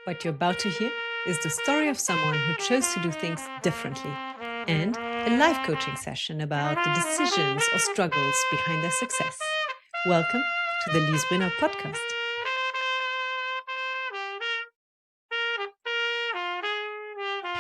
What you're about to hear is the story of someone who chose to do things differently and a life coaching session about the decisions or struggles behind their success. Welcome to the Lise Bruynooghe podcast.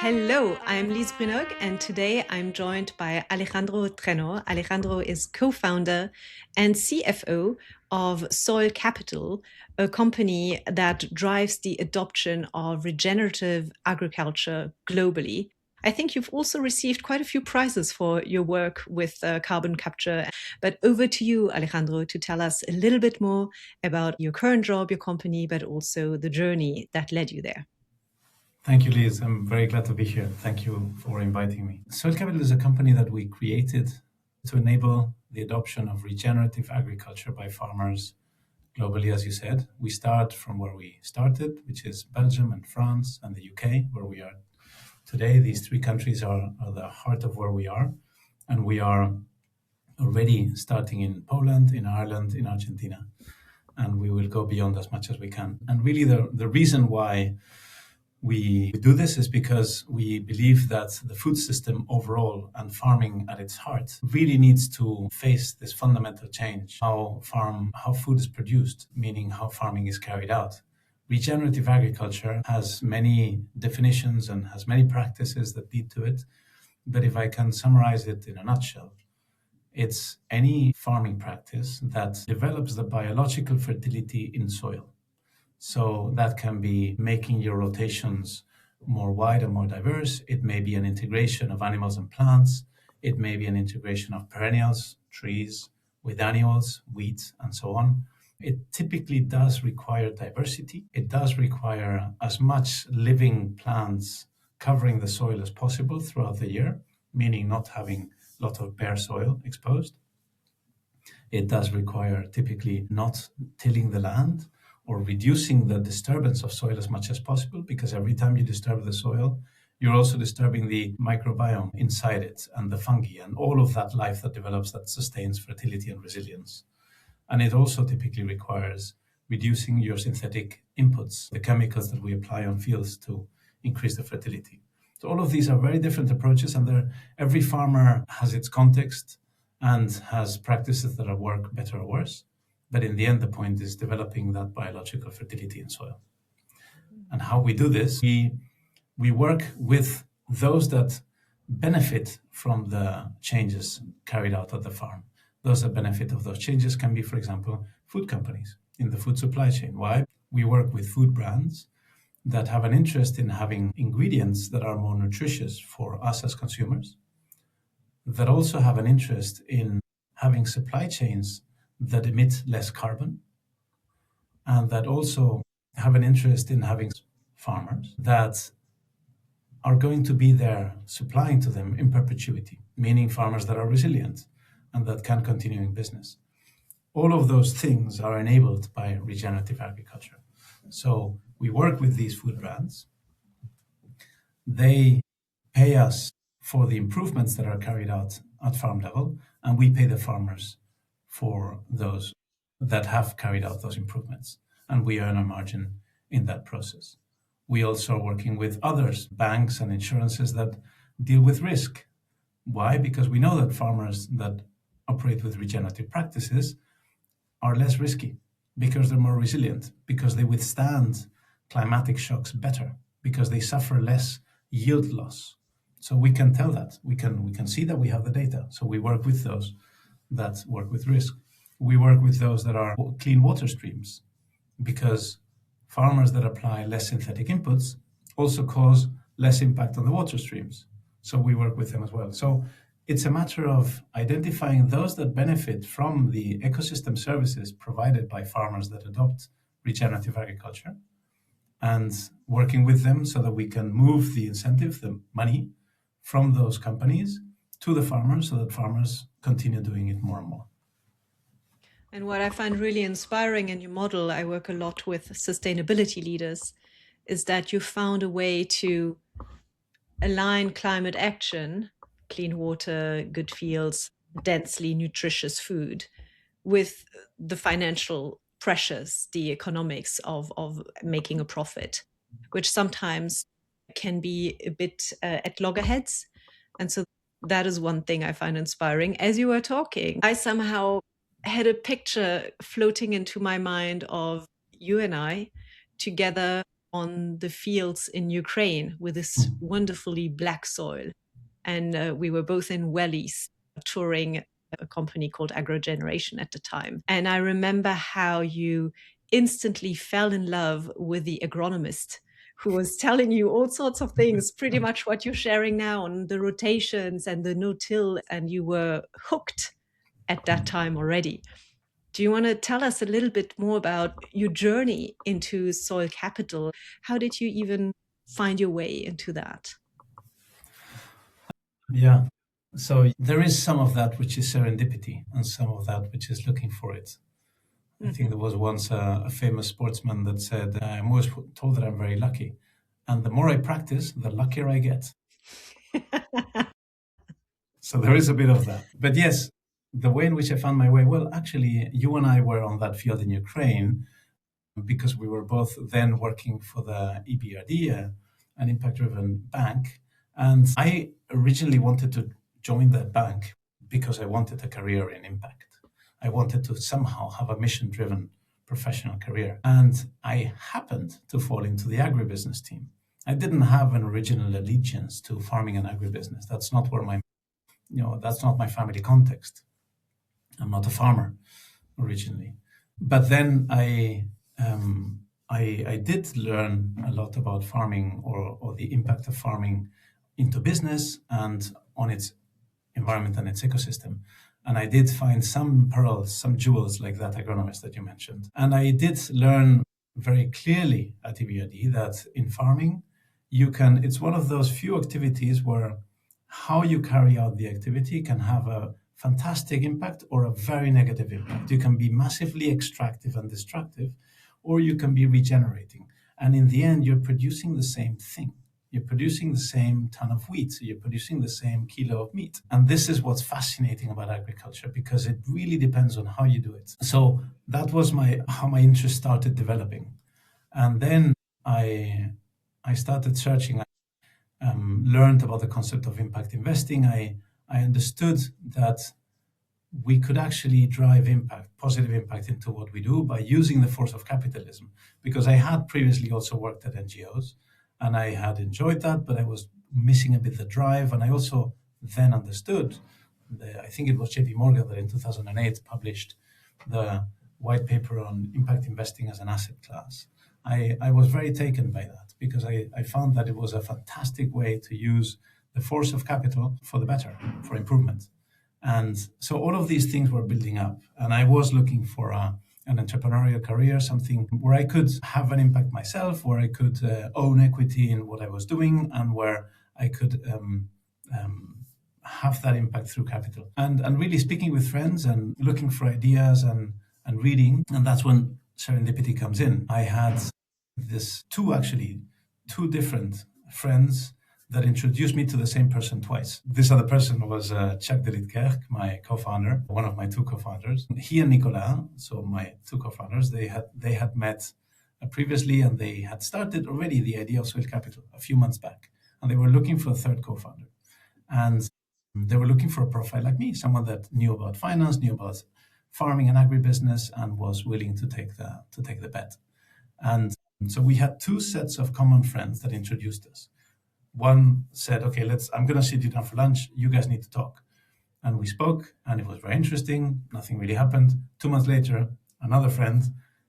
Hello, I'm Lise Bruynooghe, and today I'm joined by Alejandro Trenor. Alejandro is co-founder and CFO of Soil Capital, a company that drives the adoption of regenerative agriculture globally. I think you've also received quite a few prizes for your work with carbon capture. But over to you, Alejandro, to tell us a little bit more about your current job, your company, but also the journey that led you there. Thank you, Liz. I'm very glad to be here. Thank you for inviting me. Soil Capital is a company that we created to enable the adoption of regenerative agriculture by farmers globally, as you said. We start from where we started, which is Belgium and France and the UK, where we are today. These three countries are the heart of where we are. And we are already starting in Poland, in Ireland, in Argentina. And we will go beyond as much as we can. And really the reason why we do this is because we believe that the food system overall and farming at its heart really needs to face this fundamental change, how food is produced, meaning how farming is carried out. Regenerative agriculture has many definitions and has many practices that lead to it. But if I can summarize it in a nutshell, it's any farming practice that develops the biological fertility in soil. So that can be making your rotations more wide and more diverse. It may be an integration of animals and plants. It may be an integration of perennials, trees, with annuals, weeds, and so on. It typically does require diversity. It does require as much living plants covering the soil as possible throughout the year, meaning not having a lot of bare soil exposed. It does require typically not tilling the land or reducing the disturbance of soil as much as possible, because every time you disturb the soil, you're also disturbing the microbiome inside it and the fungi and all of that life that develops that sustains fertility and resilience. And it also typically requires reducing your synthetic inputs, the chemicals that we apply on fields to increase the fertility. So all of these are very different approaches, and every farmer has its context and has practices that work better or worse. But in the end, the point is developing that biological fertility in soil. And how we do this, we work with those that benefit from the changes carried out at the farm. Those that benefit of those changes can be, for example, food companies in the food supply chain. Why? We work with food brands that have an interest in having ingredients that are more nutritious for us as consumers, that also have an interest in having supply chains that emit less carbon, and that also have an interest in having farmers that are going to be there supplying to them in perpetuity, meaning farmers that are resilient and that can continue in business. All of those things are enabled by regenerative agriculture. So we work with these food brands. They pay us for the improvements that are carried out at farm level, and we pay the farmers for those that have carried out those improvements, and we earn a margin in that process. We also are working with others, banks and insurances that deal with risk. Why? Because we know that farmers that operate with regenerative practices are less risky, because they're more resilient, because they withstand climatic shocks better, because they suffer less yield loss. So we can tell that. We can see that we have the data. So we work with those that work with risk. We work with those that are clean water streams, because farmers that apply less synthetic inputs also cause less impact on the water streams. So we work with them as well. So it's a matter of identifying those that benefit from the ecosystem services provided by farmers that adopt regenerative agriculture, and working with them so that we can move the incentive, the money, from those companies to the farmers so that farmers continue doing it more and more. And what I find really inspiring in your model, I work a lot with sustainability leaders, is that you found a way to align climate action, clean water, good fields, densely nutritious food, with the financial pressures, the economics of making a profit. which sometimes can be a bit at loggerheads. And so that is one thing I find inspiring. As you were talking, I somehow had a picture floating into my mind of you and I together on the fields in Ukraine with this wonderfully black soil. And we were both in wellies touring a company called Agrogeneration at the time. And I remember how you instantly fell in love with the agronomist who was telling you all sorts of things, pretty much what you're sharing now on the rotations and the no-till, and you were hooked at that time already. Do you want to tell us a little bit more about your journey into soil capital? How did you even find your way into that? Yeah. So there is some of that which is serendipity and some of that which is looking for it. I think there was once a famous sportsman that said, I'm always told that I'm very lucky. And the more I practice, the luckier I get. So there is a bit of that. But yes, the way in which I found my way, well, actually, you and I were on that field in Ukraine because we were both then working for the EBRD, an impact-driven bank. And I originally wanted to join that bank because I wanted a career in impact. I wanted to somehow have a mission-driven professional career. And I happened to fall into the agribusiness team. I didn't have an original allegiance to farming and agribusiness. That's not where that's not my family context. I'm not a farmer originally. But then I did learn a lot about farming or the impact of farming into business and on its environment and its ecosystem. And I did find some pearls, some jewels like that agronomist that you mentioned. And I did learn very clearly at EBRD that in farming, it's one of those few activities where how you carry out the activity can have a fantastic impact or a very negative impact. You can be massively extractive and destructive, or you can be regenerating. And in the end, you're producing the same thing. You're producing the same ton of wheat, so you're producing the same kilo of meat. And this is what's fascinating about agriculture, because it really depends on how you do it. So that was how my interest started developing. And then I started searching. Learned about the concept of impact investing. I understood that we could actually drive positive impact into what we do by using the force of capitalism. Because I had previously also worked at NGOs and I had enjoyed that, but I was missing a bit the drive. And I also then understood, I think it was JP Morgan that in 2008 published the white paper on impact investing as an asset class. I was very taken by that because I found that it was a fantastic way to use the force of capital for the better, for improvement. And so all of these things were building up. And I was looking for an entrepreneurial career, something where I could have an impact myself, where I could own equity in what I was doing, and where I could have that impact through capital. And really speaking with friends and looking for ideas and reading. And that's when serendipity comes in. I had two different friends that introduced me to the same person twice. This other person was Chuck de Lidkerk, my co-founder, one of my two co-founders. He and Nicolas, so my two co-founders, they had met previously, and they had started already the idea of Soil Capital a few months back. And they were looking for a third co-founder. And they were looking for a profile like me, someone that knew about finance, knew about farming and agribusiness, and was willing to take the bet. And so we had two sets of common friends that introduced us. One said, okay, I'm going to sit you down for lunch. You guys need to talk. And we spoke, and it was very interesting. Nothing really happened. 2 months later, another friend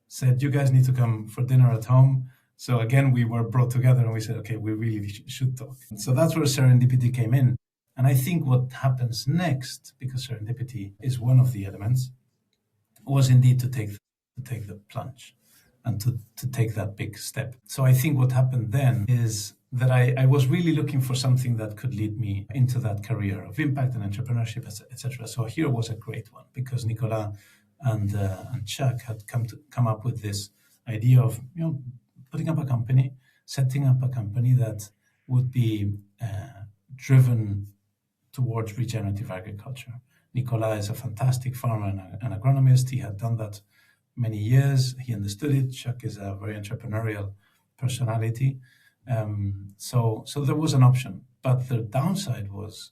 said, you guys need to come for dinner at home. So again, we were brought together and we said, okay, we really should talk. So that's where serendipity came in. And I think what happens next, because serendipity is one of the elements, was indeed to take the plunge and to take that big step. So I think what happened then is that I was really looking for something that could lead me into that career of impact and entrepreneurship, etc. So here was a great one, because Nicolas and Chuck had come up with this idea of setting up a company that would be driven towards regenerative agriculture. Nicolas is a fantastic farmer and an agronomist. He had done that many years. He understood it. Chuck is a very entrepreneurial personality. So there was an option, but the downside was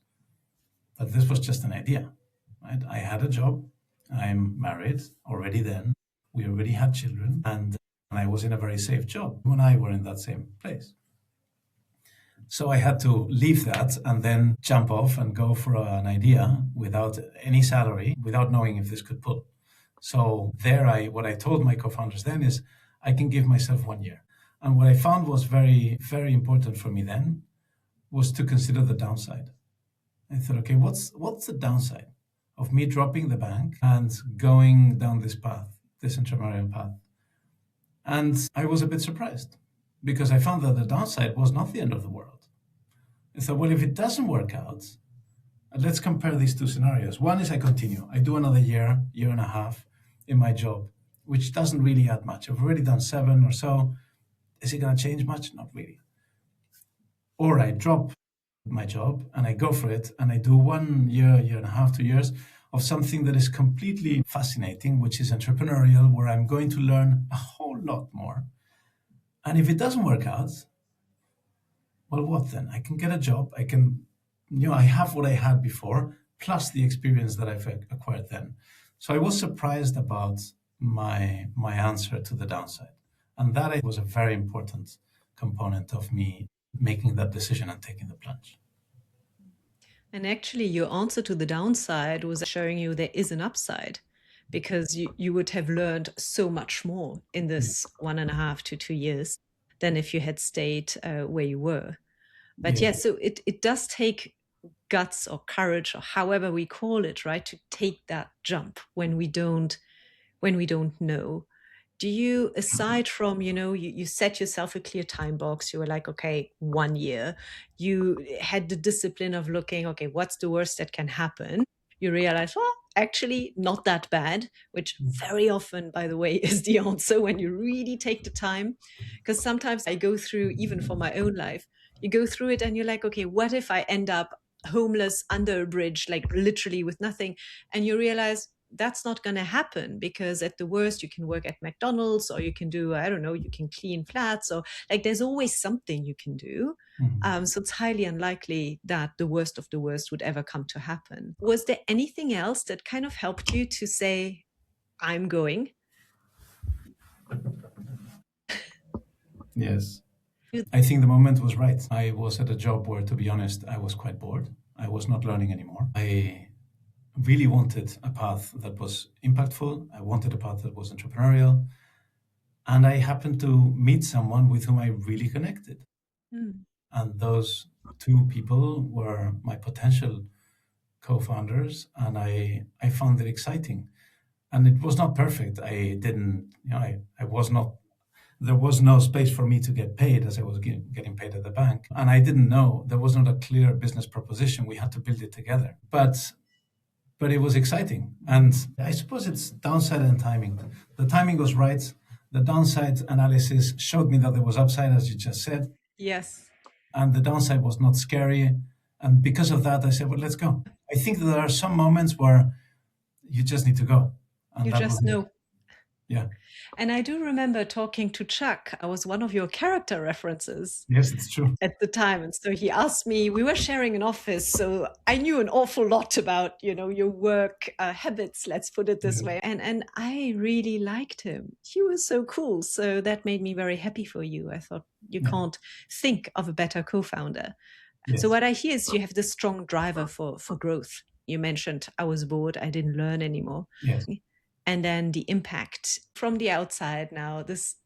that this was just an idea, right? I had a job. I'm married already then. We already had children, and I was in a very safe job. You and I were in that same place. So I had to leave that and then jump off and go for an idea without any salary, without knowing if this could pull. So what I told my co-founders then is I can give myself 1 year. And what I found was very, very important for me then was to consider the downside. I thought, okay, what's the downside of me dropping the bank and going down this path, this entrepreneurial path? And I was a bit surprised because I found that the downside was not the end of the world. I thought, well, if it doesn't work out, let's compare these two scenarios. One is I continue. I do another year and a half in my job, which doesn't really add much. I've already done 7 or so. Is it going to change much? Not really. Or I drop my job and I go for it and I do 1 year, year and a half, 2 years of something that is completely fascinating, which is entrepreneurial, where I'm going to learn a whole lot more. And if it doesn't work out, well, what then? I can get a job. I can, I have what I had before, plus the experience that I've acquired then. So I was surprised about my answer to the downside. And that was a very important component of me making that decision and taking the plunge. And actually, your answer to the downside was showing you there is an upside, because you would have learned so much more in this 1.5 to 2 years than if you had stayed where you were. But so it does take guts or courage, or however we call it, right, to take that jump when we don't know. Do you, aside from, you set yourself a clear time box, you were like, okay, 1 year, you had the discipline of looking, okay, what's the worst that can happen? You realize, well, actually not that bad, which very often, by the way, is the answer when you really take the time. Because sometimes I go through, even for my own life, you go through it and you're like, okay, what if I end up homeless under a bridge, like literally with nothing? And you realize that's not going to happen, because at the worst you can work at McDonald's, or you can do, I don't know, you can clean flats, or like there's always something you can do. So it's highly unlikely that the worst of the worst would ever come to happen. Was there anything else that kind of helped you to say, I'm going? Yes. I think the moment was right. I was at a job where, to be honest, I was quite bored. I was not learning anymore. I really wanted a path that was impactful. I wanted a path that was entrepreneurial. And I happened to meet someone with whom I really connected. And those 2 people were my potential co-founders, and I found it exciting. And it was not perfect. I didn't, I was not, there was no space for me to get paid as I was getting paid at the bank. And I didn't know, there was not a clear business proposition. We had to build it together. But it was exciting. And I suppose it's downside and timing. The timing was right. The downside analysis showed me that there was upside, as you just said. Yes. And the downside was not scary. And because of that, I said, well, let's go. I think that there are some moments where you just need to go. And you just know. Yeah. And I do remember talking to Chuck. I was one of your character references. Yes, it's true. At the time. And so he asked me, we were sharing an office, so I knew an awful lot about, your work habits, let's put it this way. And I really liked him. He was so cool. So that made me very happy for you. I thought you can't think of a better co-founder. So what I hear is you have this strong driver for growth. You mentioned I was bored, I didn't learn anymore. Yes. And then the impact from the outside. Now, this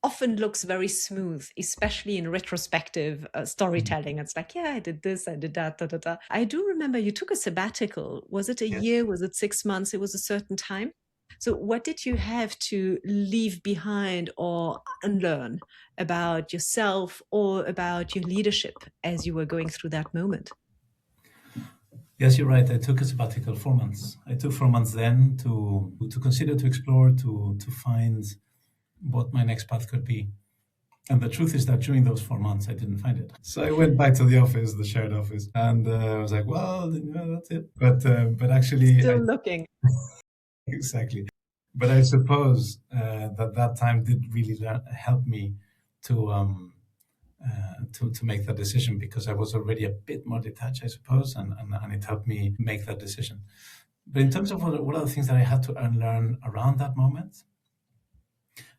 often looks very smooth, especially in retrospective storytelling. It's like, yeah, I did this, I did that, da, da, da. I do remember you took a sabbatical. Was it a year? Was it 6 months? It was a certain time. So what did you have to leave behind or unlearn about yourself or about your leadership as you were going through that moment? Yes, you're right. I took a sabbatical 4 months. I took 4 months then to consider, to explore, to find what my next path could be. And the truth is that during those 4 months, I didn't find it. So I went back to the office, the shared office, and I was like, well, that's it. But actually... Still looking. Exactly. But I suppose that time did really help me to make that decision, because I was already a bit more detached, I suppose, and it helped me make that decision. But in terms of what are the things that I had to unlearn around that moment?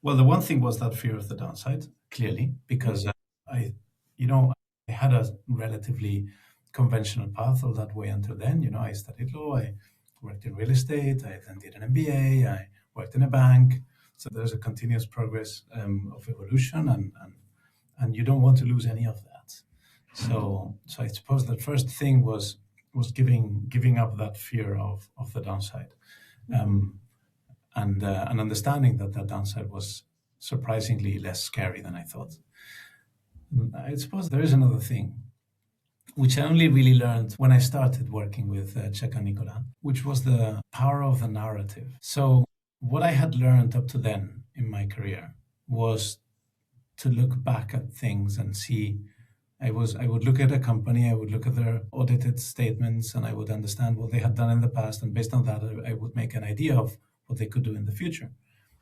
Well, the one thing was that fear of the downside, clearly, because I, you know, I had a relatively conventional path all that way until then. I studied law, I worked in real estate, I then did an MBA, I worked in a bank. So there's a continuous progress of evolution, and you don't want to lose any of that. So I suppose the first thing was giving up that fear of the downside. And understanding that downside was surprisingly less scary than I thought. I suppose there is another thing, which I only really learned when I started working with Czech and Nicola, which was the power of the narrative. So what I had learned up to then in my career was to look back at things and see. I would look at a company, I would look at their audited statements, and I would understand what they had done in the past, and based on that, I would make an idea of what they could do in the future.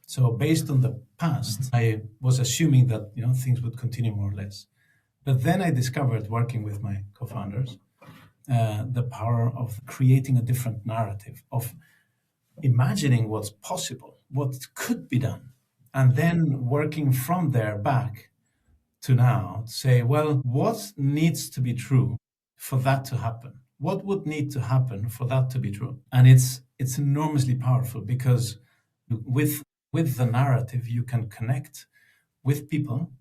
So based on the past, I was assuming that things would continue more or less. But then I discovered, working with my co-founders, the power of creating a different narrative, of imagining what's possible, what could be done, and then working from there back to now, say, well, what needs to be true for that to happen? What would need to happen for that to be true? And it's enormously powerful, because with the narrative, you can connect with people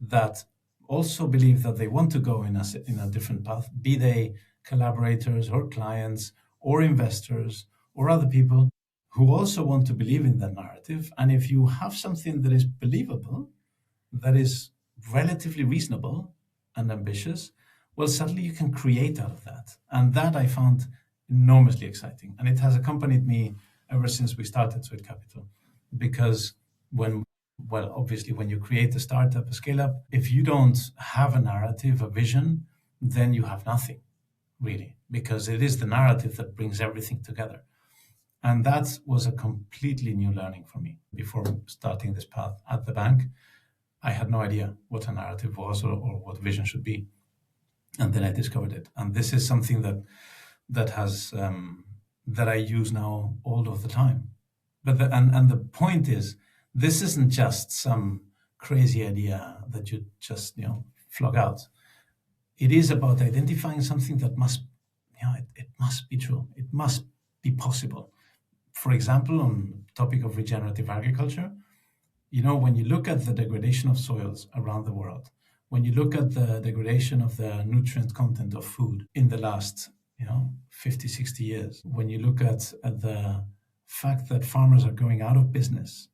that also believe that they want to go in a different path, be they collaborators or clients or investors or other people who also want to believe in that narrative. And if you have something that is believable, that is relatively reasonable and ambitious, well, suddenly you can create out of that. And that I found enormously exciting. And it has accompanied me ever since we started Sweat Capital. Because obviously, when you create a startup, a scale up, if you don't have a narrative, a vision, then you have nothing, really, because it is the narrative that brings everything together. And that was a completely new learning for me. Before starting this path at the bank, I had no idea what a narrative was or what vision should be. And then I discovered it. And this is something that I use now all of the time. But the point is, this isn't just some crazy idea that you just flog out. It is about identifying something that must it must be true. It must be possible. For example, on the topic of regenerative agriculture, when you look at the degradation of soils around the world, when you look at the degradation of the nutrient content of food in the last 50, 60 years, when you look at the fact that farmers are going out of business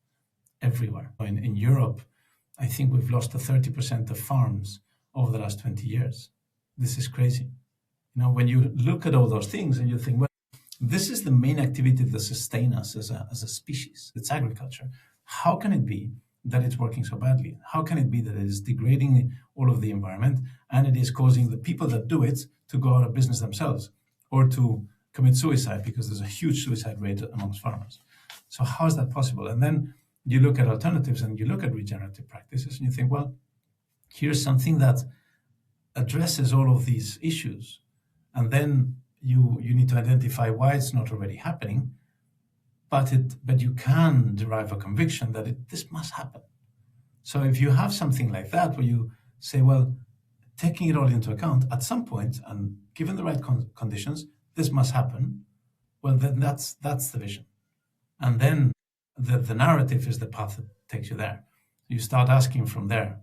everywhere. In Europe, I think we've lost 30% of farms over the last 20 years. This is crazy. When you look at all those things and you think, well, this is the main activity that sustains us as a species. It's agriculture. How can it be that it's working so badly? How can it be that it is degrading all of the environment, and it is causing the people that do it to go out of business themselves or to commit suicide, because there's a huge suicide rate amongst farmers? So how is that possible? And then you look at alternatives and you look at regenerative practices and you think, well, here's something that addresses all of these issues. And then you need to identify why it's not already happening, but you can derive a conviction that this must happen. So if you have something like that, where you say, well, taking it all into account, at some point, and given the right conditions, this must happen, well, then that's the vision. And then the narrative is the path that takes you there. You start asking from there.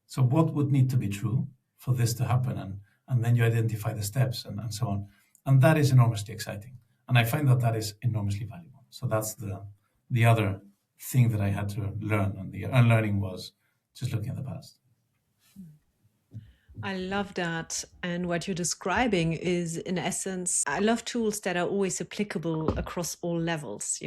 So what would need to be true for this to happen? And then you identify the steps and so on. And that is enormously exciting. And I find that is enormously valuable. So that's the other thing that I had to learn. And the unlearning was just looking at the past. I love that. And what you're describing is, in essence, I love tools that are always applicable across all levels,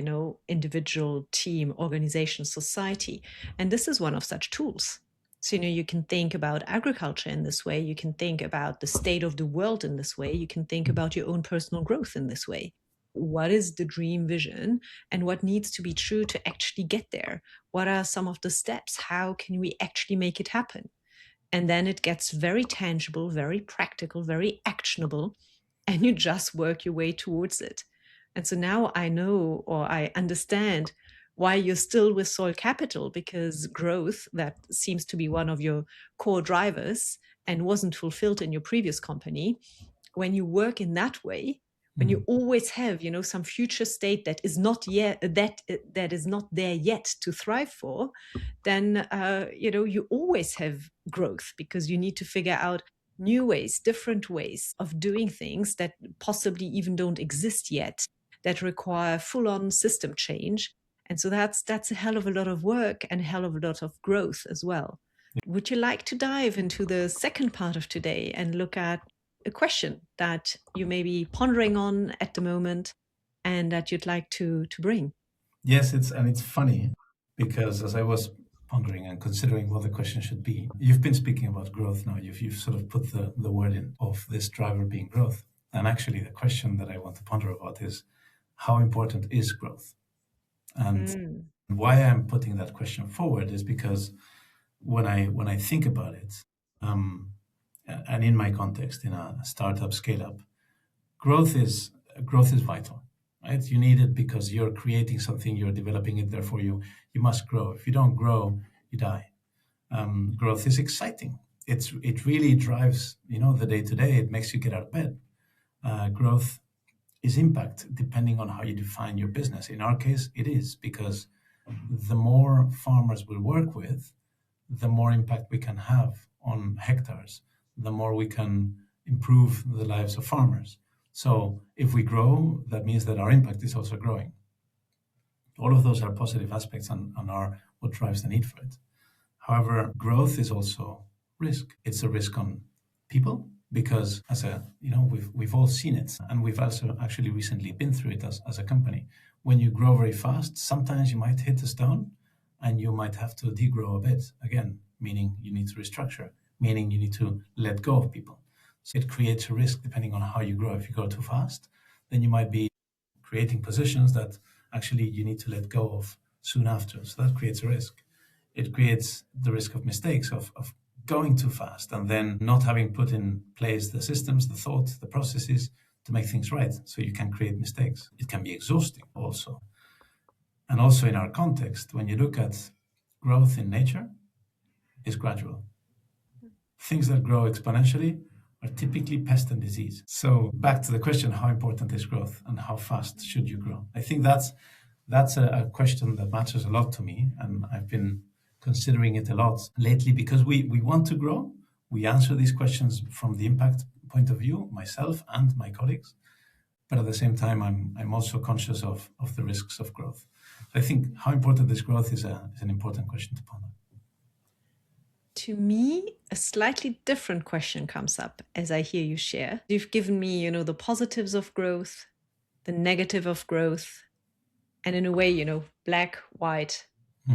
individual, team, organization, society. And this is one of such tools. So, you can think about agriculture in this way. You can think about the state of the world in this way. You can think about your own personal growth in this way. what is the dream vision and what needs to be true to actually get there? What are some of the steps? How can we actually make it happen? And then it gets very tangible, very practical, very actionable, and you just work your way towards it. And so now I know, or I understand, why you're still with Soil Capital, because growth, that seems to be one of your core drivers and wasn't fulfilled in your previous company. When you work in that way, when you always have, some future state that is not yet that is not there yet to thrive for, then you always have growth, because you need to figure out new ways, different ways of doing things that possibly even don't exist yet, that require full-on system change. And so that's a hell of a lot of work and a hell of a lot of growth as well. Would you like to dive into the second part of today and look at a question that you may be pondering on at the moment and that you'd like to bring? Yes, it's funny because as I was pondering and considering what the question should be, you've been speaking about growth now. You've sort of put the word in of this driver being growth. And actually, the question that I want to ponder about is how important is growth? And why I'm putting that question forward is because when I think about it, and in my context, in a startup scale up, growth is vital, right? You need it because you're creating something, you're developing it. Therefore, you must grow. If you don't grow, you die. Growth is exciting. It really drives the day to day. It makes you get out of bed. Growth is impact, depending on how you define your business. In our case, it is because the more farmers we work with, the more impact we can have on hectares, the more we can improve the lives of farmers. So if we grow, that means that our impact is also growing. All of those are positive aspects and are what drives the need for it. However, growth is also risk. It's a risk on people because we've all seen it, and we've also actually recently been through it as a company. When you grow very fast, sometimes you might hit a stone and you might have to degrow a bit again, meaning you need to restructure, meaning you need to let go of people. So it creates a risk depending on how you grow. If you grow too fast, then you might be creating positions that actually you need to let go of soon after. So that creates a risk. It creates the risk of mistakes, of going too fast and then not having put in place the systems, the thought, the processes to make things right. So you can create mistakes. It can be exhausting also. And also in our context, when you look at growth in nature, is gradual. Things that grow exponentially are typically pest and disease. So back to the question, how important is growth and how fast should you grow? I think that's a question that matters a lot to me. And I've been considering it a lot lately because we want to grow. We answer these questions from the impact point of view, myself and my colleagues. But at the same time, I'm also conscious of the risks of growth. So I think how important this growth is an important question to ponder. To me, a slightly different question comes up as I hear you share. You've given me, the positives of growth, the negative of growth, and in a way, black, white,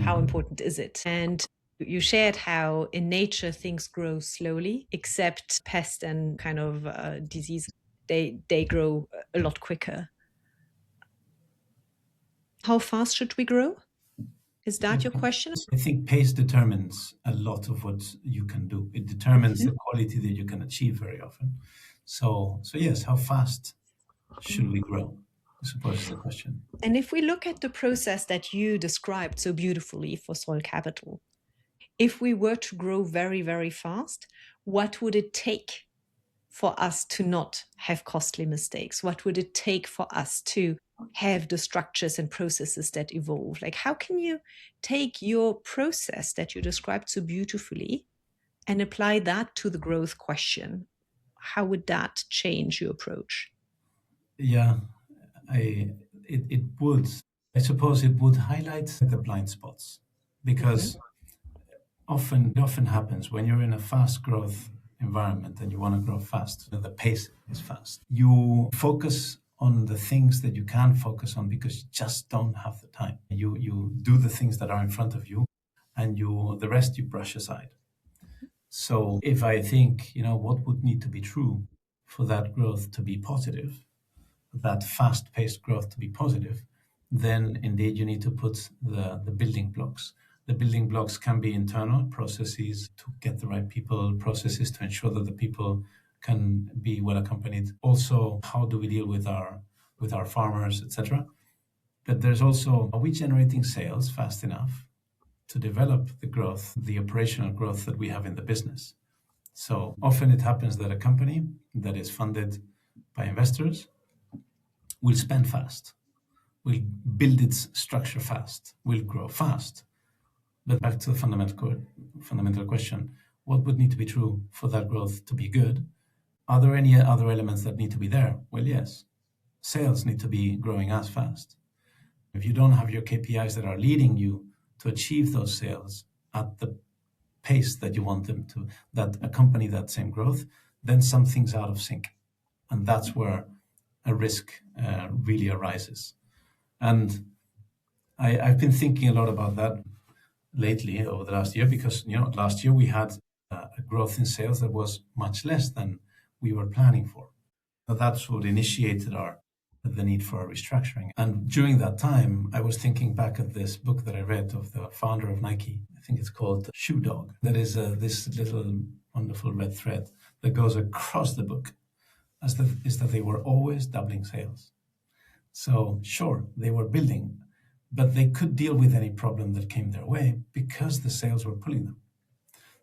how important is it? And you shared how in nature things grow slowly, except pest and kind of disease, they grow a lot quicker. How fast should we grow? Is that your question? I think pace determines a lot of what you can do. It determines the quality that you can achieve very often. So yes, how fast should we grow? I suppose is the question. And if we look at the process that you described so beautifully for Soil Capital, if we were to grow very, very fast, what would it take for us to not have costly mistakes? What would it take for us to have the structures and processes that evolve? Like, how can you take your process that you described so beautifully and apply that to the growth question? How would that change your approach? Yeah, it would. I suppose it would highlight the blind spots because often happens when you're in a fast growth environment and you want to grow fast, the pace is fast. You focus on the things that you can focus on because you just don't have the time. You do the things that are in front of you and the rest you brush aside. So if I think, what would need to be true for that growth to be positive, that fast-paced growth to be positive, then indeed you need to put the building blocks. The building blocks can be internal processes to get the right people, processes to ensure that the people can be well accompanied. Also, how do we deal with our farmers, etc. But there's also, are we generating sales fast enough to develop the growth, the operational growth that we have in the business? So often it happens that a company that is funded by investors will spend fast, will build its structure fast, will grow fast. But back to the fundamental question, what would need to be true for that growth to be good? Are there any other elements that need to be there? Well, yes. Sales need to be growing as fast. If you don't have your KPIs that are leading you to achieve those sales at the pace that you want them to, that accompany that same growth, then something's out of sync. And that's where a risk really arises. And I've been thinking a lot about that lately over the last year, because last year we had a growth in sales that was much less than we were planning for. So that's what initiated the need for a restructuring. And during that time, I was thinking back at this book that I read of the founder of Nike. I think it's called Shoe Dog. That is this little wonderful red thread that goes across the book, is that they were always doubling sales. So sure, they were building, but they could deal with any problem that came their way because the sales were pulling them.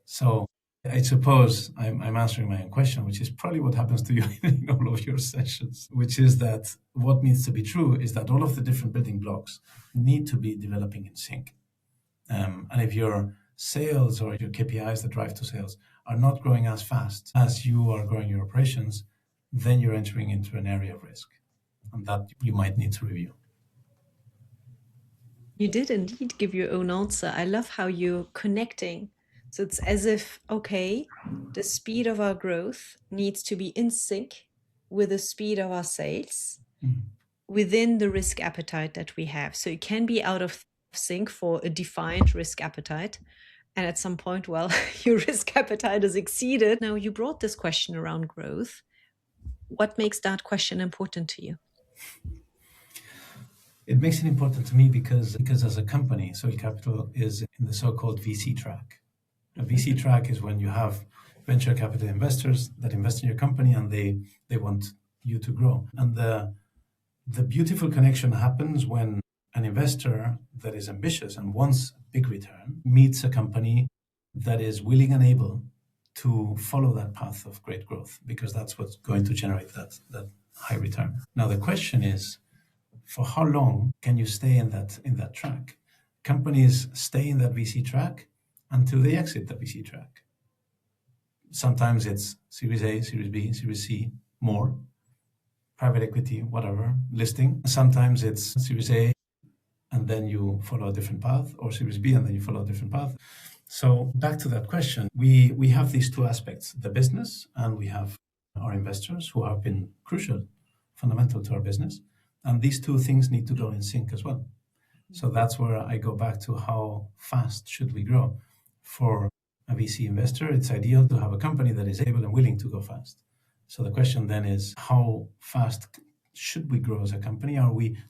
So I suppose I'm answering my own question, which is probably what happens to you in all of your sessions, which is that what needs to be true is that all of the different building blocks need to be developing in sync. And if your sales or your KPIs that drive to sales are not growing as fast as you are growing your operations, then you're entering into an area of risk, and that you might need to review. You did indeed give your own answer. I love how you're connecting. So it's as if, okay, the speed of our growth needs to be in sync with the speed of our sales within the risk appetite that we have. So it can be out of sync for a defined risk appetite. And at some point, well, your risk appetite is exceeded. Now, you brought this question around growth. What makes that question important to you? It makes it important to me because as a company, Soil Capital is in the so-called VC track. A VC track is when you have venture capital investors that invest in your company and they want you to grow. And the beautiful connection happens when an investor that is ambitious and wants a big return meets a company that is willing and able to follow that path of great growth, because that's what's going to generate that high return. Now, the question is, for how long can you stay in that track? Companies stay in that VC track until they exit the VC track. Sometimes it's Series A, Series B, Series C, more, private equity, whatever, listing. Sometimes it's Series A and then you follow a different path, or Series B and then you follow a different path. So back to that question, we have these two aspects, the business, and we have our investors who have been crucial, fundamental to our business. And these two things need to go in sync as well. So that's where I go back to how fast should we grow. For a VC investor, it's ideal to have a company that is able and willing to go fast. So the question then is, how fast should we grow as a company?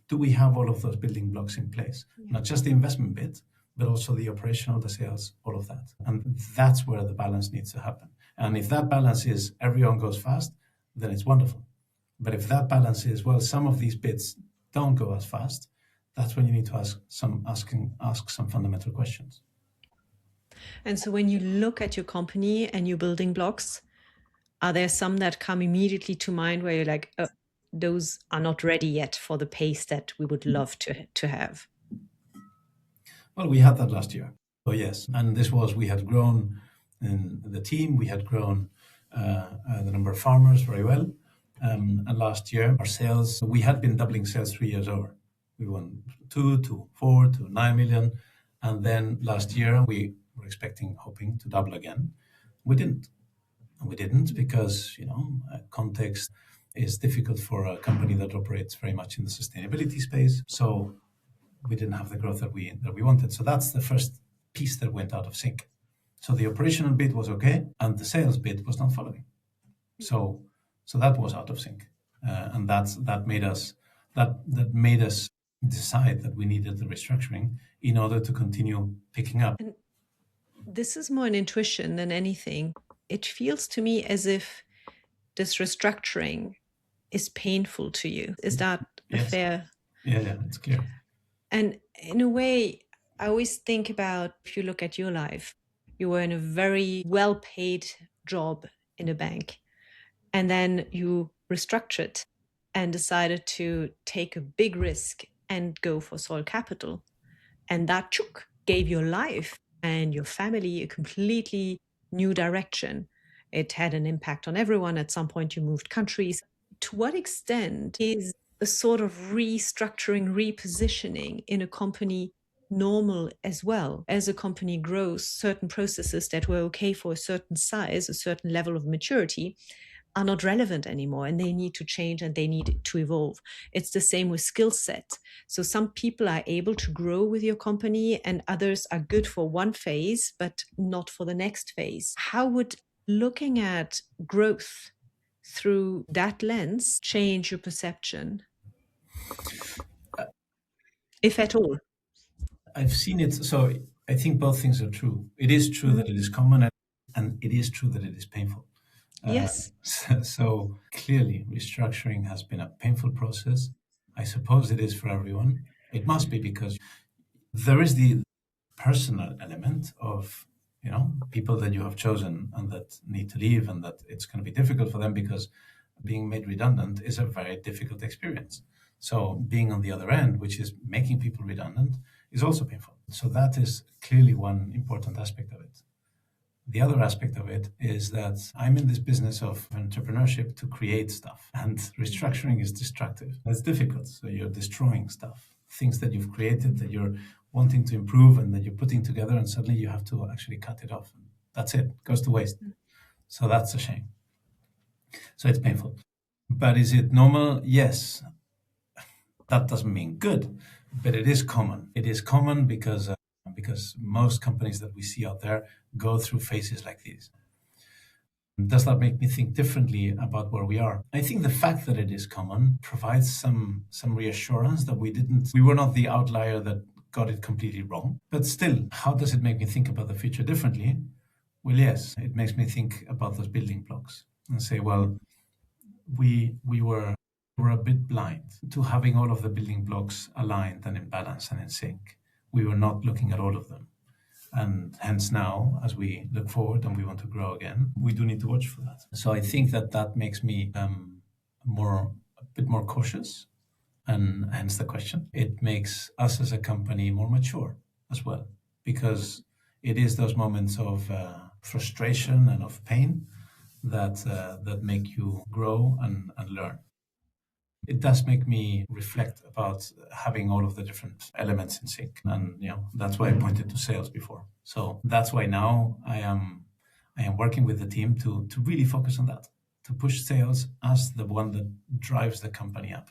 Do we have all of those building blocks in place? Yeah. Not just the investment bit, but also the operational, the sales, all of that. And that's where the balance needs to happen. And if that balance is everyone goes fast, then it's wonderful. But if that balance is, well, some of these bits don't go as fast, that's when you need to ask some fundamental questions. And so when you look at your company and your building blocks, are there some that come immediately to mind where you're like, oh, those are not ready yet for the pace that we would love to have? Well, we had that last year. Oh, yes. And we had grown in the team, we had grown the number of farmers very well. And last year, our sales, we had been doubling sales 3 years over. We went 2 to 4 to 9 million. And then last year, we were hoping to double again. We didn't. And we didn't because, context is difficult for a company that operates very much in the sustainability space. So we didn't have the growth that we wanted. So that's the first piece that went out of sync. So the operational bit was okay, and the sales bit was not following. So that was out of sync. and that made us decide that we needed the restructuring in order to continue picking up. And this is more an intuition than anything. It feels to me as if this restructuring is painful to you. Is that a Yes. fair? Yeah, it's clear. And in a way, I always think about, if you look at your life, you were in a very well paid job in a bank, and then you restructured and decided to take a big risk and go for Soul Capital. And that gave your life and your family a completely new direction. It had an impact on everyone. At some point, you moved countries. To what extent is a sort of restructuring, repositioning in a company normal as well? As a company grows, certain processes that were okay for a certain size, a certain level of maturity, are not relevant anymore, and they need to change and they need to evolve. It's the same with skill set. So some people are able to grow with your company and others are good for one phase, but not for the next phase. How would looking at growth through that lens change your perception, if at all? I've seen it. So I think both things are true. It is true that it is common, and it is true that it is painful. Yes. So clearly, restructuring has been a painful process. I suppose it is for everyone. It must be, because there is the personal element of, people that you have chosen and that need to leave, and that it's going to be difficult for them, because being made redundant is a very difficult experience. So being on the other end, which is making people redundant, is also painful. So that is clearly one important aspect of it. The other aspect of it is that I'm in this business of entrepreneurship to create stuff, and restructuring is destructive. It's difficult. So you're destroying stuff, things that you've created, that you're wanting to improve and that you're putting together, and suddenly you have to actually cut it off. That's it, goes to waste. So that's a shame. So it's painful. But is it normal? Yes. That doesn't mean good, but it is common. It is common because most companies that we see out there go through phases like these. Does that make me think differently about where we are? I think the fact that it is common provides some reassurance that we were not the outlier that got it completely wrong. But still, how does it make me think about the future differently? Well, yes, it makes me think about those building blocks and say, well, we were a bit blind to having all of the building blocks aligned and in balance and in sync. We were not looking at all of them. And hence now, as we look forward and we want to grow again, we do need to watch for that. So I think that makes me a bit more cautious, and hence the question. It makes us as a company more mature as well, because it is those moments of frustration and of pain that make you grow and learn. It does make me reflect about having all of the different elements in sync, and that's why I pointed to sales before. So that's why now I am working with the team to really focus on that, to push sales as the one that drives the company up.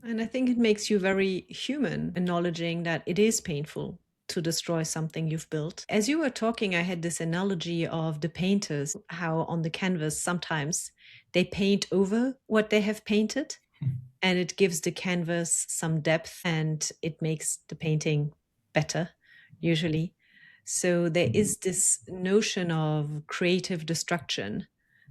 And I think it makes you very human, acknowledging that it is painful to destroy something you've built. As you were talking, I had this analogy of the painters, how on the canvas sometimes they paint over what they have painted, and it gives the canvas some depth and it makes the painting better, usually. So there is this notion of creative destruction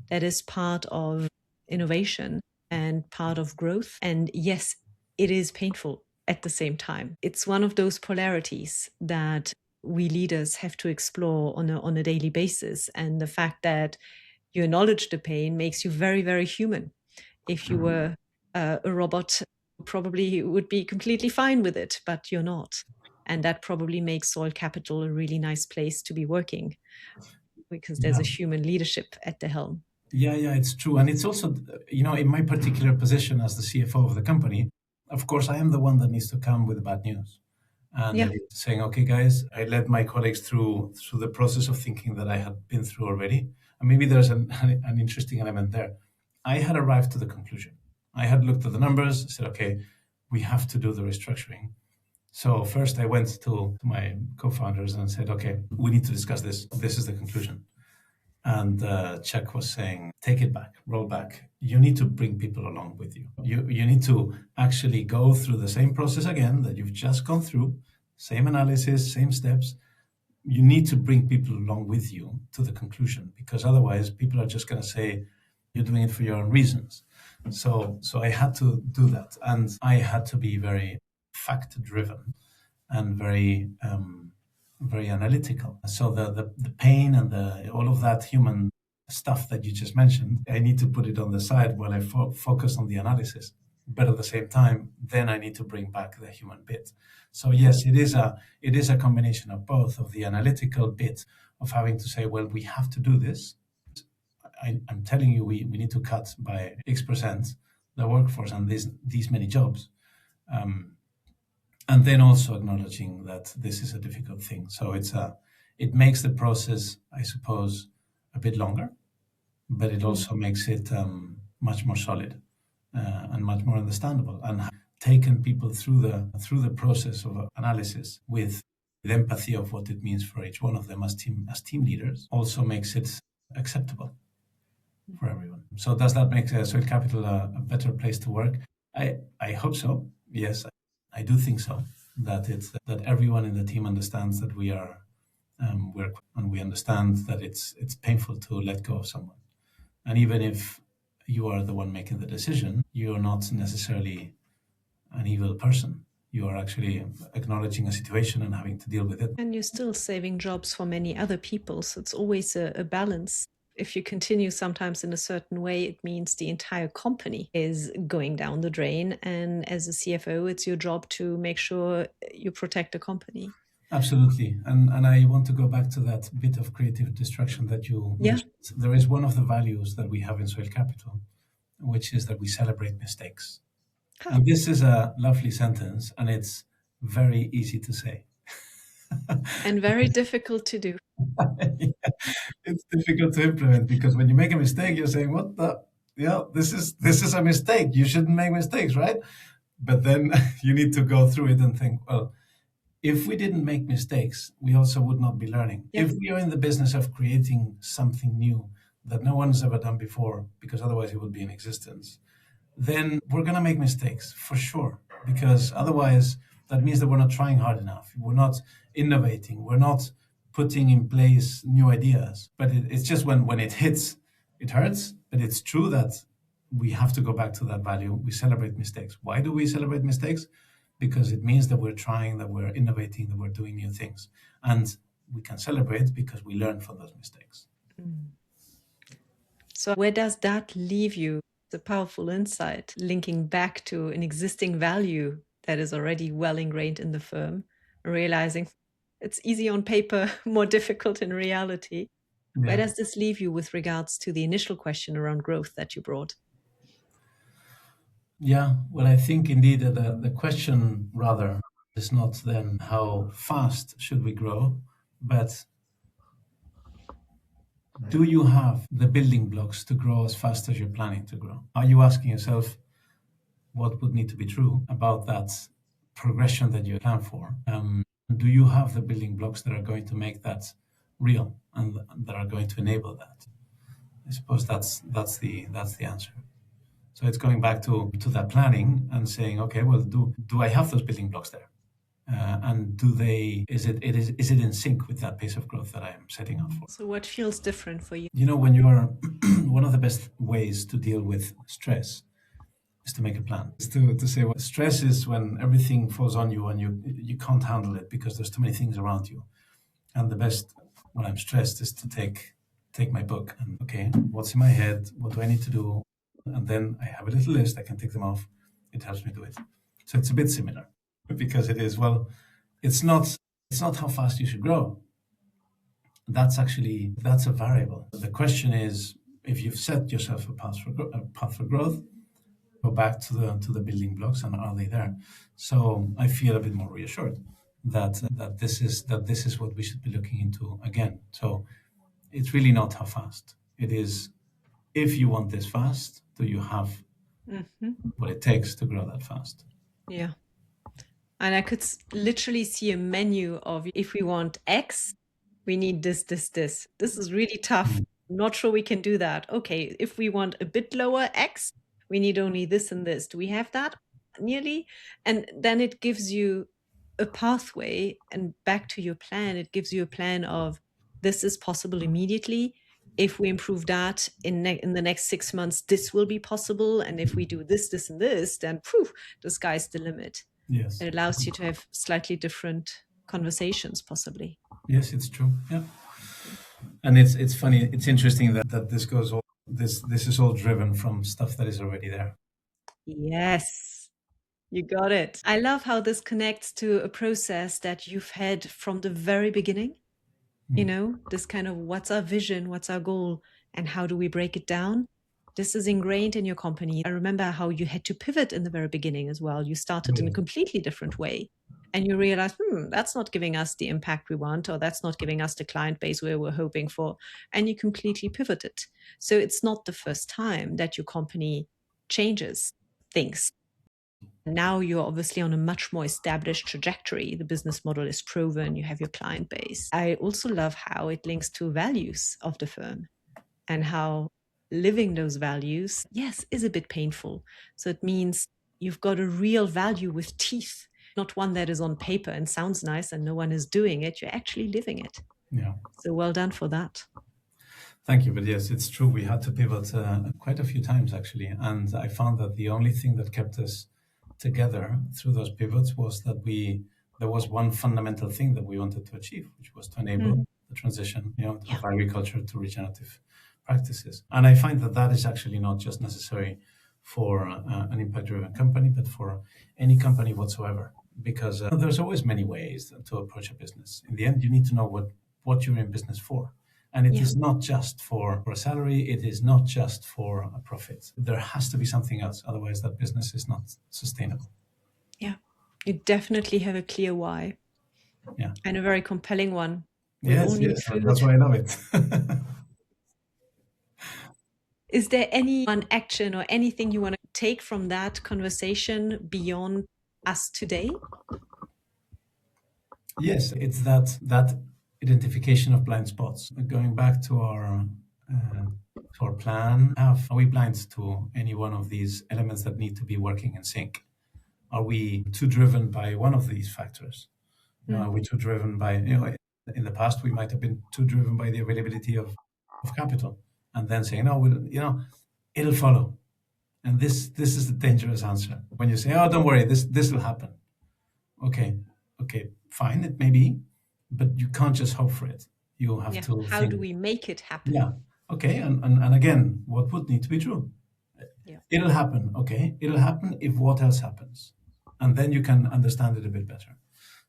that is part of innovation and part of growth. And yes, it is painful at the same time. It's one of those polarities that we leaders have to explore on a daily basis. And the fact that you acknowledge the pain makes you very, very human. If you were a robot, you probably would be completely fine with it, but you're not. And that probably makes Soil Capital a really nice place to be working, because there's a human leadership at the helm. Yeah, it's true. And it's also, in my particular position as the CFO of the company, of course, I am the one that needs to come with the bad news. And saying, okay, guys, I led my colleagues through the process of thinking that I had been through already. And maybe there's an interesting element there. I had arrived to the conclusion. I had looked at the numbers, said, okay, we have to do the restructuring. So first I went to my co-founders and said, okay, we need to discuss this. This is the conclusion. And Chuck was saying, take it back, roll back. You need to bring people along with you. You need to actually go through the same process again that you've just gone through, same analysis, same steps. You need to bring people along with you to the conclusion, because otherwise people are just going to say you're doing it for your own reasons. So I had to do that, and I had to be very fact driven and very analytical. So the pain and all of that human stuff that you just mentioned, I need to put it on the side while I focus on the analysis. But at the same time, then I need to bring back the human bit. So yes, it is a combination of both, of the analytical bit of having to say, well, we have to do this. I'm telling you, we need to cut by X% the workforce and these many jobs. And then also acknowledging that this is a difficult thing. So it makes the process, I suppose, a bit longer, but it also makes it much more solid and much more understandable. And taken people through the process of analysis with empathy of what it means for each one of them as team leaders also makes it acceptable for everyone. So does that make Soil Capital a better place to work? I hope so. Yes, I do think so. That everyone in the team understands that we are and we understand that it's painful to let go of someone. And even if you are the one making the decision, you are not necessarily an evil person. You are actually acknowledging a situation and having to deal with it. And you're still saving jobs for many other people. So it's always a balance. If you continue sometimes in a certain way, it means the entire company is going down the drain. And as a CFO, it's your job to make sure you protect the company. Absolutely. And I want to go back to that bit of creative destruction that you mentioned. There is one of the values that we have in Soil Capital, which is that we celebrate mistakes. And this is a lovely sentence, and it's very easy to say. And very difficult to do. Yeah, it's difficult to implement, because when you make a mistake, you're saying, "What the? Yeah, this is a mistake. You shouldn't make mistakes, right?" But then you need to go through it and think, well, if we didn't make mistakes, we also would not be learning. Yeah. If we are in the business of creating something new that no one's ever done before, because otherwise it would be in existence, then we're going to make mistakes for sure, because otherwise that means that we're not trying hard enough. We're not innovating. We're not putting in place new ideas. But it's just when it hits, it hurts. But it's true that we have to go back to that value. We celebrate mistakes. Why do we celebrate mistakes? Because it means that we're trying, that we're innovating, that we're doing new things. And we can celebrate because we learn from those mistakes. So where does that leave you? The powerful insight linking back to an existing value that is already well ingrained in the firm, realizing it's easy on paper, more difficult in reality. Yeah. Where does this leave you with regards to the initial question around growth that you brought? Yeah, well, I think indeed the question rather is not then how fast should we grow, but do you have the building blocks to grow as fast as you're planning to grow? Are you asking yourself what would need to be true about that progression that you plan for? Do you have the building blocks that are going to make that real and that are going to enable that? I suppose that's the answer. So it's going back to that planning and saying, okay, well, do I have those building blocks there? And is it in sync with that pace of growth that I am setting up for? So what feels different for you? You know, when you are one of the best ways to deal with stress is to make a plan. Is to say, well, stress is when everything falls on you and you can't handle it because there's too many things around you. And the best when I'm stressed is to take my book and, okay, what's in my head? What do I need to do? And then I have a little list. I can tick them off. It helps me do it. So it's a bit similar, because it is, well, it's not how fast you should grow. That's a variable. The question is, if you've set yourself a path for growth, go back to the building blocks, and are they there? So I feel a bit more reassured that this is what we should be looking into again. So it's really not how fast. It is, if you want this fast, do you have what it takes to grow that fast? Yeah. And I could literally see a menu of, if we want X, we need this. This is really tough. Not sure we can do that. Okay, if we want a bit lower X, we need only this and this. Do we have that? Nearly. And then it gives you a pathway, and back to your plan, it gives you a plan of this is possible immediately. If we improve that in the next 6 months, this will be possible. And if we do this, this, and this, then phew, the sky's the limit. Yes. It allows you to have slightly different conversations, possibly. Yes, it's true. Yeah. And it's funny, it's interesting that this goes all this is all driven from stuff that is already there. Yes, you got it. I love how this connects to a process that you've had from the very beginning. You know, this kind of what's our vision, what's our goal, and how do we break it down? This is ingrained in your company. I remember how you had to pivot in the very beginning as well. You started in a completely different way. And you realize, that's not giving us the impact we want, or that's not giving us the client base we were hoping for. And you completely pivoted. So it's not the first time that your company changes things. Now you're obviously on a much more established trajectory. The business model is proven, you have your client base. I also love how it links to values of the firm and how living those values, yes, is a bit painful. So it means you've got a real value with teeth, not one that is on paper and sounds nice and no one is doing it. You're actually living it. Yeah. So well done for that. Thank you. But yes, it's true. We had to pivot quite a few times, actually. And I found that the only thing that kept us together through those pivots was that there was one fundamental thing that we wanted to achieve, which was to enable the transition, of agriculture to regenerative practices. And I find that is actually not just necessary for an impact-driven company, but for any company whatsoever, because there's always many ways to approach a business. In the end, you need to know what you're in business for. And it is not just for a salary. It is not just for a profit. There has to be something else. Otherwise, that business is not sustainable. Yeah, you definitely have a clear why. Yeah. And a very compelling one. Yes, that's why I love it. Is there any one action or anything you want to take from that conversation beyond us today? Yes, it's that identification of blind spots. Going back to our plan, are we blind to any one of these elements that need to be working in sync? Are we too driven by one of these factors? Are we too driven by, in the past, we might have been too driven by the availability of capital, and then saying, no, it'll follow. And this is the dangerous answer. When you say, oh, don't worry, this will happen. Okay, fine, it may be, but you can't just hope for it. You have to How do we make it happen? Yeah, okay, and again, what would need to be true? Yeah. It'll happen, okay? It'll happen if what else happens? And then you can understand it a bit better.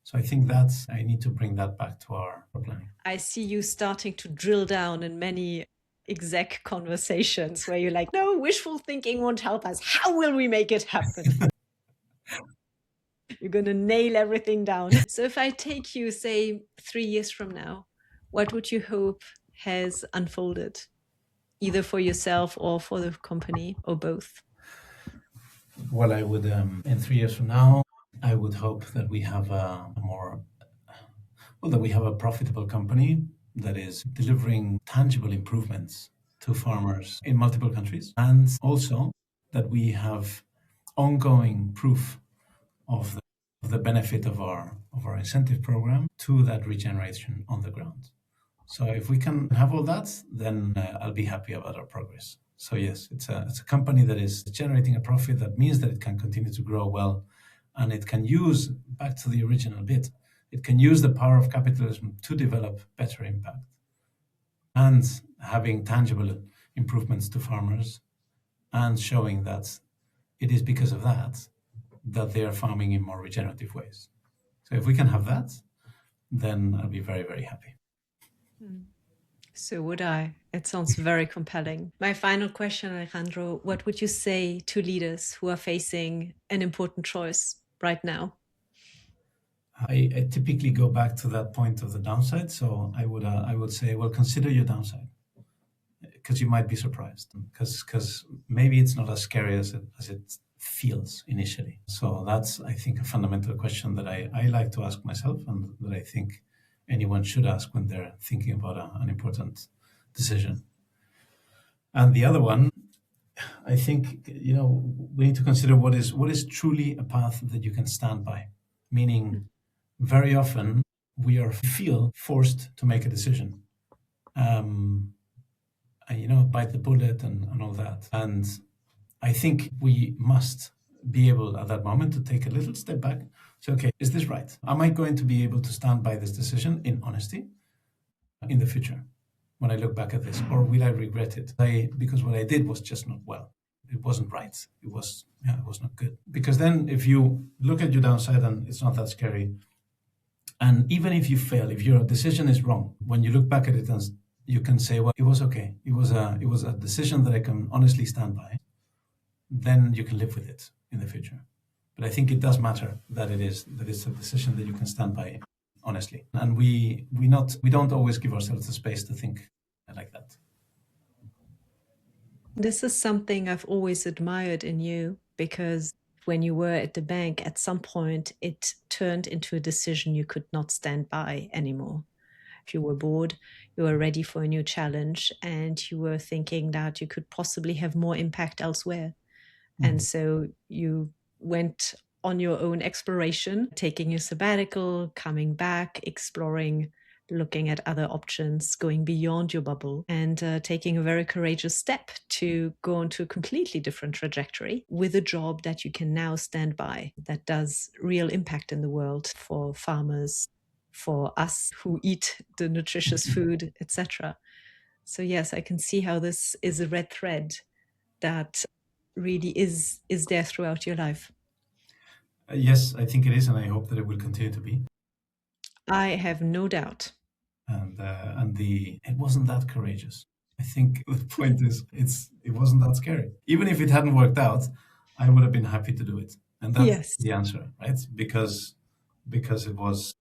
So I think I need to bring that back to our planning. I see you starting to drill down in many exec conversations where you're like, no, wishful thinking won't help us. How will we make it happen? You're going to nail everything down. So if I take you, say, 3 years from now, what would you hope has unfolded, either for yourself or for the company, or both? Well, I would, in 3 years from now, I would hope that we have that we have a profitable company that is delivering tangible improvements to farmers in multiple countries, and also that we have ongoing proof of the benefit of our incentive program to that regeneration on the ground. So if we can have all that, then I'll be happy about our progress. So yes, it's a company that is generating a profit. That means that it can continue to grow well, and it can use, back to the original bit, it can use the power of capitalism to develop better impact, and having tangible improvements to farmers, and showing that it is because of that they are farming in more regenerative ways. So if we can have that, then I'll be very, very happy. So would I. It sounds very compelling. My final question, Alejandro, what would you say to leaders who are facing an important choice right now? I typically go back to that point of the downside. So I would say, well, consider your downside, because you might be surprised, because maybe it's not as scary as it feels initially. So that's, I think, a fundamental question that I like to ask myself, and that I think anyone should ask when they're thinking about an important decision. And the other one, I think, we need to consider what is truly a path that you can stand by. Meaning, very often we feel forced to make a decision, and, bite the bullet and all that. And I think we must be able at that moment to take a little step back. So, okay, is this right? Am I going to be able to stand by this decision in honesty in the future when I look back at this, or will I regret it? Because what I did was just not well. It wasn't right. It was not good. Because then if you look at your downside and it's not that scary, and even if you fail, if your decision is wrong, when you look back at it, and you can say, well, it was okay. It was a decision that I can honestly stand by. Then you can live with it in the future. But I think it does matter that it's a decision that you can stand by honestly. And we don't always give ourselves the space to think like that. This is something I've always admired in you, because when you were at the bank, at some point, it turned into a decision you could not stand by anymore. If you were bored, you were ready for a new challenge, and you were thinking that you could possibly have more impact elsewhere. And so you went on your own exploration, taking your sabbatical, coming back, exploring, looking at other options, going beyond your bubble, and taking a very courageous step to go onto a completely different trajectory with a job that you can now stand by, that does real impact in the world for farmers, for us who eat the nutritious food, etc. So yes, I can see how this is a red thread that really is there throughout your life. Yes, I think it is, and I hope that it will continue to be. I have no doubt. And it wasn't that courageous. I think the point is, it wasn't that scary. Even if it hadn't worked out, I would have been happy to do it, and that's Yes. the answer, right? Because it was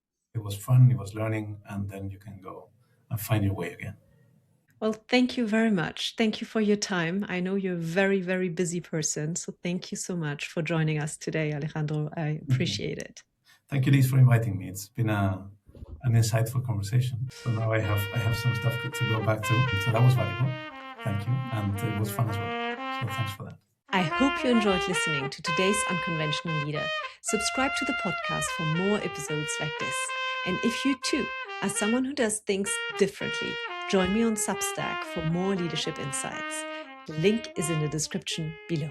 fun, it was learning, and then you can go and find your way again. Well, thank you very much. Thank you for your time. I know you're a very, very busy person, so thank you so much for joining us today, Alejandro. I appreciate it. Thank you, Lise, for inviting me. It's been an insightful conversation. So now I have some stuff to go back to. So that was valuable. Thank you, and it was fun as well. So thanks for that. I hope you enjoyed listening to today's Unconventional Leader. Subscribe to the podcast for more episodes like this. And if you too are someone who does things differently, join me on Substack for more leadership insights. The link is in the description below.